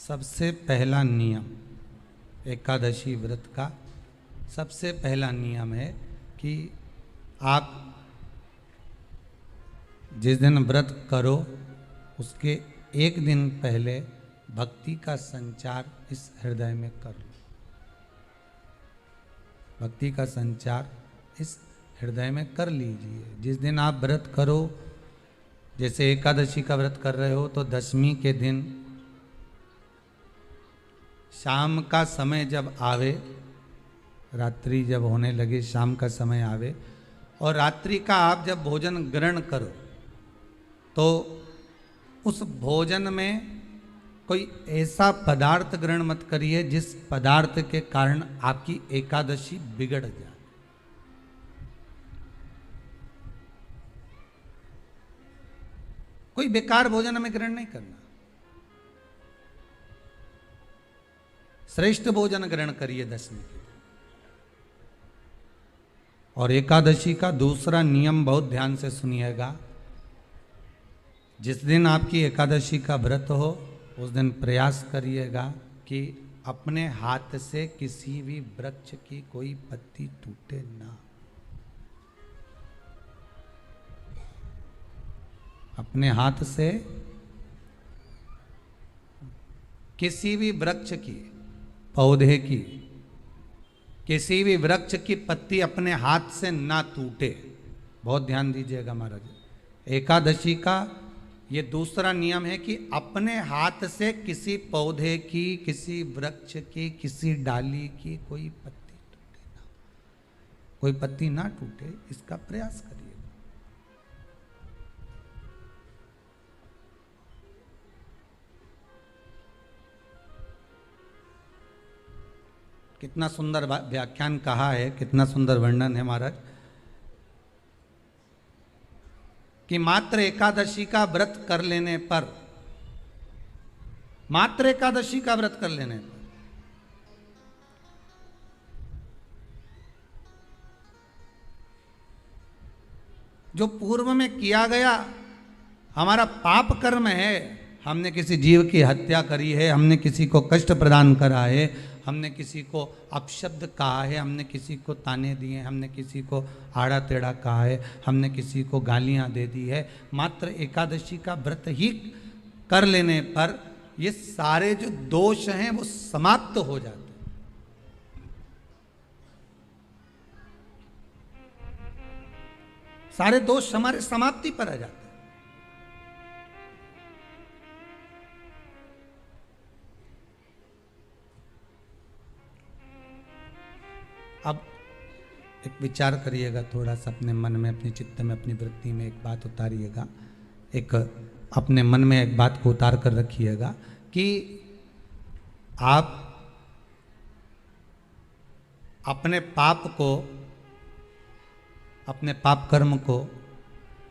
सबसे पहला नियम एकादशी व्रत का सबसे पहला नियम है कि आप जिस दिन व्रत करो उसके एक दिन पहले भक्ति का संचार इस हृदय में कर लो। भक्ति का संचार इस हृदय में कर लीजिए। जिस दिन आप व्रत करो, जैसे एकादशी का व्रत कर रहे हो तो दशमी के दिन शाम का समय जब आवे, रात्रि जब होने लगे, शाम का समय आवे और रात्रि का आप जब भोजन ग्रहण करो तो उस भोजन में कोई ऐसा पदार्थ ग्रहण मत करिए जिस पदार्थ के कारण आपकी एकादशी बिगड़ जाए। कोई बेकार भोजन में ग्रहण नहीं करना, श्रेष्ठ भोजन ग्रहण करिए दशमी के दिन। और एकादशी का दूसरा नियम बहुत ध्यान से सुनिएगा। जिस दिन आपकी एकादशी का व्रत हो उस दिन प्रयास करिएगा कि अपने हाथ से किसी भी वृक्ष की कोई पत्ती टूटे ना। अपने हाथ से किसी भी वृक्ष की, पौधे की, किसी भी वृक्ष की पत्ती अपने हाथ से ना टूटे। बहुत ध्यान दीजिएगा महाराज। एकादशी का ये दूसरा नियम है कि अपने हाथ से किसी पौधे की, किसी वृक्ष की, किसी डाली की कोई पत्ती टूटे ना, कोई पत्ती ना टूटे, इसका प्रयास करिए। कितना सुंदर व्याख्यान कहा है, कितना सुंदर वर्णन है महाराज कि मात्र एकादशी का व्रत कर लेने पर, मात्र एकादशी का व्रत कर लेने पर जो पूर्व में किया गया हमारा पाप कर्म है, हमने किसी जीव की हत्या करी है, हमने किसी को कष्ट प्रदान करा है, हमने किसी को अपशब्द कहा है, हमने किसी को ताने दिए, हमने किसी को आड़ा टेढ़ा कहा है, हमने किसी को गालियां दे दी है, मात्र एकादशी का व्रत ही कर लेने पर ये सारे जो दोष हैं वो समाप्त हो जाते हैं। सारे दोष हमारे समाप्ति पर आ जाते हैं। अब एक विचार करिएगा थोड़ा सा अपने मन में, अपने चित्त में, अपनी वृत्ति में एक बात उतारिएगा। एक अपने मन में एक बात को उतार कर रखिएगा कि आप अपने पाप को, अपने पाप कर्म को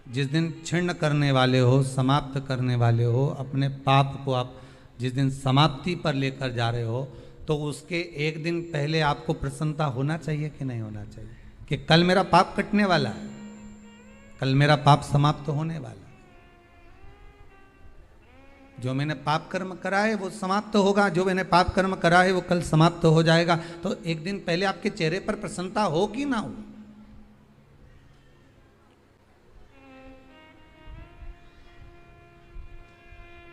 जिस दिन क्षीण करने वाले हो, समाप्त करने वाले हो, अपने पाप को आप जिस दिन समाप्ति पर लेकर जा रहे हो तो उसके एक दिन पहले आपको प्रसन्नता होना चाहिए कि नहीं होना चाहिए कि कल मेरा पाप कटने वाला है, कल मेरा पाप समाप्त होने वाला है। जो मैंने पाप कर्म करा है वो समाप्त होगा, जो मैंने पाप कर्म करा है वो कल समाप्त हो जाएगा। तो एक दिन पहले आपके चेहरे पर प्रसन्नता हो कि ना हो।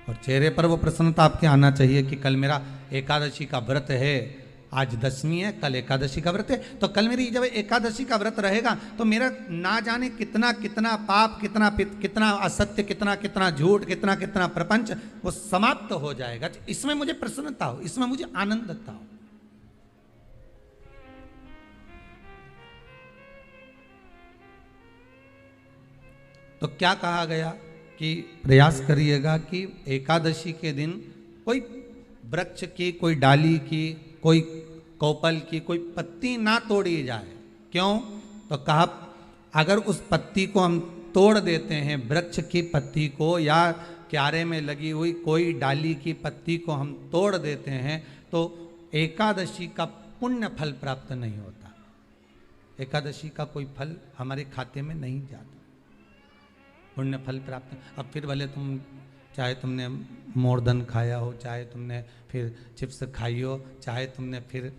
और चेहरे पर वो प्रसन्नता आपके आना चाहिए कि कल मेरा एकादशी का व्रत है, आज दशमी है, कल एकादशी का व्रत है, तो कल मेरी जब एकादशी का व्रत रहेगा तो मेरा ना जाने कितना कितना पाप, कितना असत्य, कितना झूठ, कितना प्रपंच वो समाप्त हो जाएगा। इसमें मुझे प्रसन्नता हो, इसमें मुझे आनंदता हो। तो क्या कहा गया कि प्रयास करिएगा कि एकादशी के दिन कोई वृक्ष की, कोई डाली की, कोई कोपल की कोई पत्ती ना तोड़ी जाए। क्यों? तो कहा अगर उस पत्ती को हम तोड़ देते हैं, वृक्ष की पत्ती को या क्यारे में लगी हुई कोई डाली की पत्ती को हम तोड़ देते हैं तो एकादशी का पुण्य फल प्राप्त नहीं होता। एकादशी का कोई फल हमारे खाते में नहीं जाता, पुण्य फल प्राप्त। अब फिर भले तुम चाहे तुमने मोरदन खाया हो, चाहे तुमने फिर चिप्स खाई हो, चाहे तुमने फिर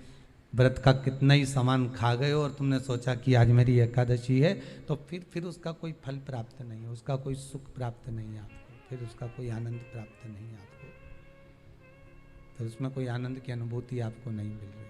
व्रत का कितना ही सामान खा गए हो और तुमने सोचा कि आज मेरी एकादशी है, तो फिर उसका कोई फल प्राप्त नहीं है, उसका कोई सुख प्राप्त नहीं है आपको, फिर उसका कोई आनंद प्राप्त नहीं है आपको, फिर उसमें कोई आनंद की अनुभूति आपको नहीं मिल रही।